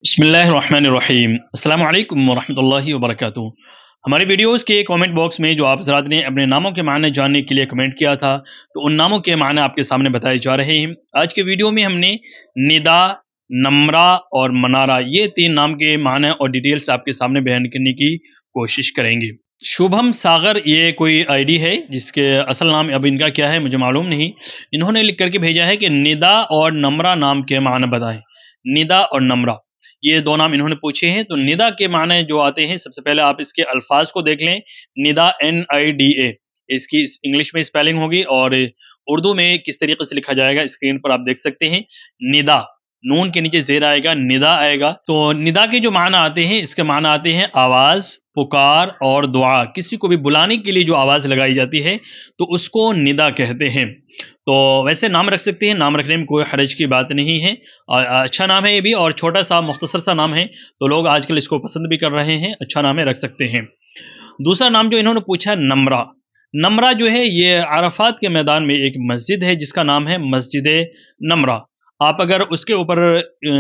बिस्मिल्लाहिर्रहमानिर्रहीम अस्सलाम वालेकुम वरहमतुल्लाहि वबरकातुहू। हमारे वीडियोस के कमेंट बॉक्स में जो आप हज़रात ने अपने नामों के मायने जानने के लिए कमेंट किया था, तो उन नामों के मायने आपके सामने बताए जा रहे हैं। आज के वीडियो में हमने निदा, नम्रा और मनारा ये 3 नाम के मायने और डिटेल्स आपके सामने बयान करने की कोशिश करेंगे। शुभम सागर ये कोई आईडी है जिसके असल नाम अब इनका क्या है मुझे मालूम नहीं। इन्होंने लिख करके भेजा है कि निदा और नम्रा नाम के मायने बताएं। निदा और नम्रा ये 2 नाम इन्होंने पूछे हैं। तो निदा के माने जो आते हैं, सबसे पहले आप इसके अल्फाज को देख लें। निदा NIDA इसकी इंग्लिश में स्पेलिंग होगी और उर्दू में किस तरीके से लिखा जाएगा स्क्रीन पर आप देख सकते हैं। निदा, नून के नीचे ज़ेर आएगा, निदा आएगा। तो निदा के जो माना आते हैं, इसके माना आते हैं आवाज़, पुकार और दुआ। किसी को भी बुलाने के लिए जो आवाज़ लगाई जाती है तो उसको निदा कहते हैं। तो वैसे नाम रख सकते हैं, नाम रखने में कोई हर्ज की बात नहीं है। अच्छा नाम है ये भी, और छोटा सा मुख्तसर सा नाम है, तो लोग आजकल इसको पसंद भी कर रहे हैं। अच्छा नाम है, रख सकते हैं। दूसरा नाम जो इन्होंने पूछा नम्रा। नम्रा जो है ये अराफात के मैदान में एक मस्जिद है जिसका नाम है मस्जिद नम्रा। आप अगर उसके ऊपर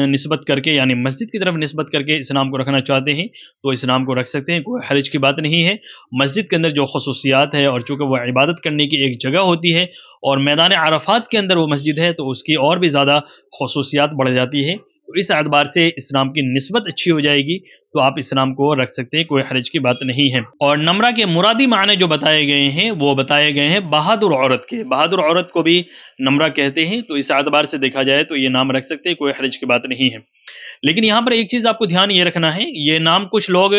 निस्बत करके यानी मस्जिद की तरफ निस्बत करके इस नाम को रखना चाहते हैं तो इस नाम को रख सकते हैं, कोई हर्ज की बात नहीं है। मस्जिद के अंदर जो खसूसियात है और चूँकि वह इबादत करने की एक जगह होती है और मैदान अराफात के अंदर वो मस्जिद है, तो उसकी और भी ज़्यादा खसूसियात बढ़ जाती है। तो इस एतबार से इस नाम की निस्बत अच्छी हो जाएगी, तो आप इस नाम को रख सकते हैं, कोई हर्ज की बात नहीं है। और नम्रा के मुरादी माने जो बताए गए हैं वो बताए गए हैं बहादुर औरत के। बहादुर औरत को भी नम्रा कहते हैं, तो इस एतबार से देखा जाए तो ये नाम रख सकते हैं, कोई हर्ज की बात नहीं है। लेकिन यहाँ पर एक चीज़ आपको ध्यान ये रखना है, ये नाम कुछ लोग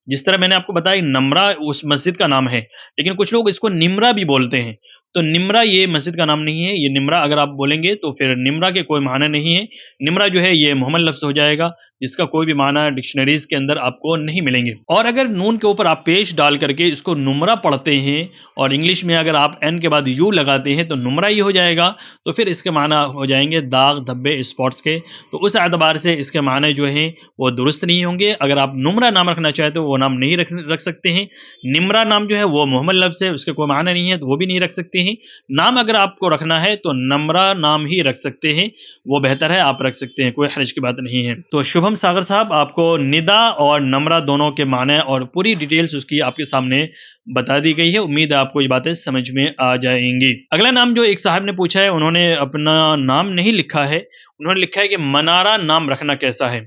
जिस तरह मैंने आपको बताया नम्रा उस मस्जिद का नाम है, लेकिन कुछ लोग इसको निम्रा भी बोलते हैं। तो निम्रा ये मस्जिद का नाम नहीं है, ये निम्रा अगर आप बोलेंगे तो फिर निम्रा के कोई माने नहीं है। निम्रा जो है ये मोहम्मद लफ्ज़ हो जाएगा, जिसका कोई भी माना डिक्शनरीज़ के अंदर आपको नहीं मिलेंगे। और अगर नून के ऊपर आप पेश डाल करके इसको नुमरा पढ़ते हैं और इंग्लिश में अगर आप एन के बाद यू लगाते हैं तो नुमरा ही हो जाएगा, तो फिर इसके माना हो जाएंगे दाग, धब्बे, स्पॉट्स के। तो उस एतबार से इसके माने जो हैं वो दुरुस्त नहीं होंगे। अगर आप नुमरा नाम रखना चाहते हो वो नाम नहीं रख सकते हैं। निम्रा नाम जो है वो मोहम्मद लफ्ज़ है, उसके कोई माना नहीं है, तो वो भी नहीं रख सकते हैं। नाम अगर आपको रखना है तो नम्रा नाम ही रख सकते हैं, वो बेहतर है, आप रख सकते हैं, कोई हर्ज की बात नहीं है। तो शुभम सागर साहब, आपको निदा और नम्रा दोनों के माने और पूरी डिटेल्स उसकी आपके सामने बता दी गई है। उम्मीद है आपको ये बातें समझ में आ जाएंगी। अगला नाम जो एक साहब ने पूछा है, उन्होंने अपना नाम नहीं लिखा है, उन्होंने लिखा है कि मनारा नाम रखना कैसा है।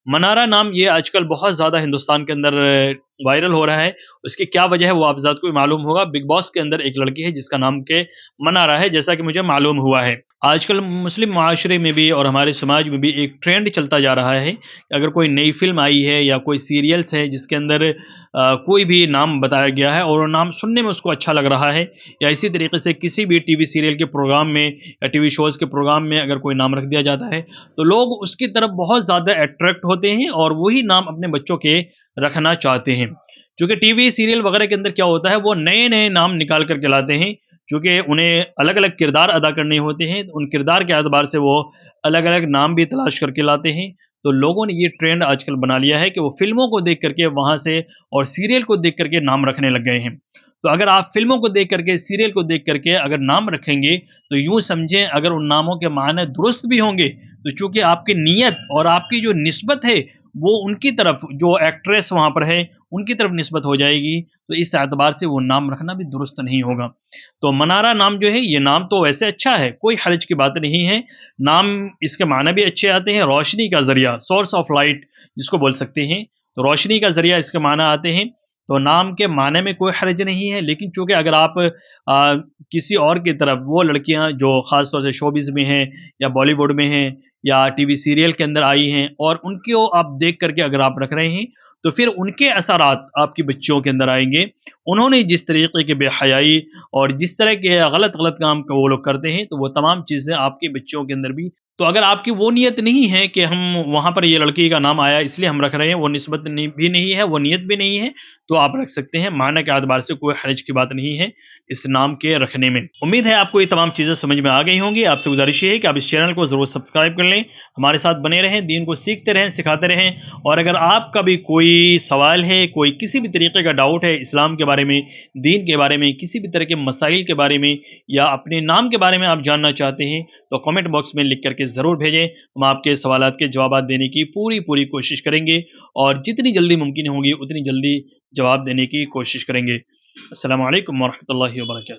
मनारा नाम ये आजकल बहुत ज़्यादा हिंदुस्तान के अंदर वायरल हो रहा है। उसकी क्या वजह है वो आप ज़ात को भी मालूम होगा। बिग बॉस के अंदर एक लड़की है जिसका नाम के मनारा है, जैसा कि मुझे मालूम हुआ है। आजकल मुस्लिम माशरे में भी और हमारे समाज में भी एक ट्रेंड चलता जा रहा है। अगर कोई नई फ़िल्म आई है या कोई सीरियल्स है जिसके अंदर कोई भी नाम बताया गया है और वो नाम सुनने में उसको अच्छा लग रहा है, या इसी तरीके से किसी भी टीवी सीरियल के प्रोग्राम में या टीवी शोज़ के प्रोग्राम में अगर कोई नाम रख दिया जाता है, तो लोग उसकी तरफ बहुत ज़्यादा अट्रैक्ट होते हैं और वही नाम अपने बच्चों के रखना चाहते हैं। क्योंकि टीवी सीरियल वगैरह के अंदर क्या होता है, वो नए-नए नाम निकाल कर के लाते हैं, क्योंकि उन्हें अलग-अलग किरदार अदा करने होते हैं। तो उन किरदार के एतबार से वो अलग-अलग नाम भी तलाश करके लाते हैं। तो लोगों ने ये ट्रेंड आजकल बना लिया है कि वो फ़िल्मों को देख कर के वहाँ से और सीरियल को देख कर के नाम रखने लग गए हैं। तो अगर आप फ़िल्मों को देख कर के, सीरियल को देख कर के अगर नाम रखेंगे, तो यूँ समझें अगर उन नामों के माने दुरुस्त भी होंगे, तो चूँकि आपकी नीयत और आपकी जो निस्बत है, वो उनकी तरफ जो एक्ट्रेस वहाँ पर है, उनकी तरफ निस्बत हो जाएगी, तो इस एतबार से वो नाम रखना भी दुरुस्त नहीं होगा। तो मनारा नाम जो है, ये नाम तो वैसे अच्छा है, कोई हर्ज की बात नहीं है। नाम इसके माने भी अच्छे आते हैं, रोशनी का ज़रिया, सोर्स ऑफ लाइट जिसको बोल सकते हैं। तो रोशनी का ज़रिया इसके माने आते हैं। तो नाम के माने में कोई हर्ज नहीं है, लेकिन चूँकि अगर आप किसी और की तरफ वो लड़कियाँ जो ख़ास तौर से शोबिज़ में हैं या बॉलीवुड में हैं या टीवी सीरियल के अंदर आई हैं और उनको आप देख कर के अगर आप रख रहे हैं, तो फिर उनके असरात आपकी बच्चियों के अंदर आएँगे। उन्होंने जिस तरीके की बेहयाई और जिस तरह के गलत-गलत काम को वो लोग करते हैं, तो वो तमाम चीज़ें आपके बच्चियों के अंदर भी। तो अगर आपकी वो नीयत नहीं है कि हम वहाँ पर ये लड़की का नाम आया इसलिए हम रख रहे हैं, वो निस्बत नहीं भी नहीं है, वो नीयत भी नहीं है, तो आप रख सकते हैं। माना के एतबार से कोई हर्ज की बात नहीं है। اس نام کے رکھنے میں۔ امید ہے آپ کو یہ تمام چیزیں سمجھ میں آ گئی ہوں گی۔ آپ سے گزارش یہ ہے کہ آپ اس چینل کو ضرور سبسکرائب کر لیں، ہمارے ساتھ بنے رہیں، دین کو سیکھتے رہیں، سکھاتے رہیں۔ اور اگر آپ کا بھی کوئی سوال ہے، کوئی کسی بھی طریقے کا ڈاؤٹ ہے اسلام کے بارے میں، دین کے بارے میں، کسی بھی طرح کے مسائل کے بارے میں، یا اپنے نام کے بارے میں آپ جاننا چاہتے ہیں، تو کامنٹ باکس میں لکھ کر کے ضرور بھیجیں۔ ہم آپ کے سوالات کے جوابات دینے کی پوری کوشش کریں گے، اور جتنی جلدی ممکن ہوگی اتنی جلدی جواب دینے کی کوشش کریں گے۔ السلام علیکم ورحمۃ اللہ وبرکاتہ۔